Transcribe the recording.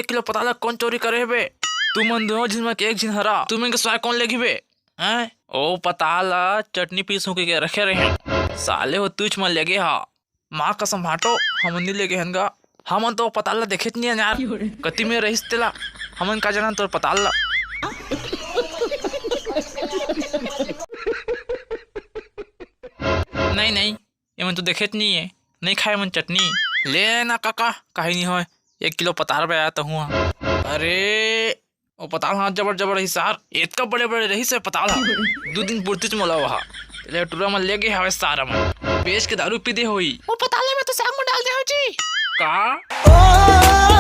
1 kilo पताला कौन चोरी करे बे? तुम मन दोनों झिन में एक झिन हरा, तुम इनके स्वाय कौन लेगी बे? हैं? ओ पताला चटनी पीस हो के रखे रहे साले हो तुझ मन लेगे हा। माँ कसम हाटो हमन नहीं लेगे हनगा। हमन तो पताला देखे नहीं है यार, कति में रहीस तेला हमन का जाना तोर पताला। नहीं नहीं ये मन तो देखे नहीं है, नहीं खाए मन चटनी। ले ना काका कहीं नहीं हो, 1 किलो पताल पे आया तो हुआ। अरे वो पताल हाँ जबर जबर रही सार, इतना बड़े बड़े रही से पताल 2 दिन पूर्ति च मोला वहा ले टूरा मन ले गए हवे सारा मन बेच के दारू पी दे होई। वो पताले में तो साग में डाल दे हो जी का।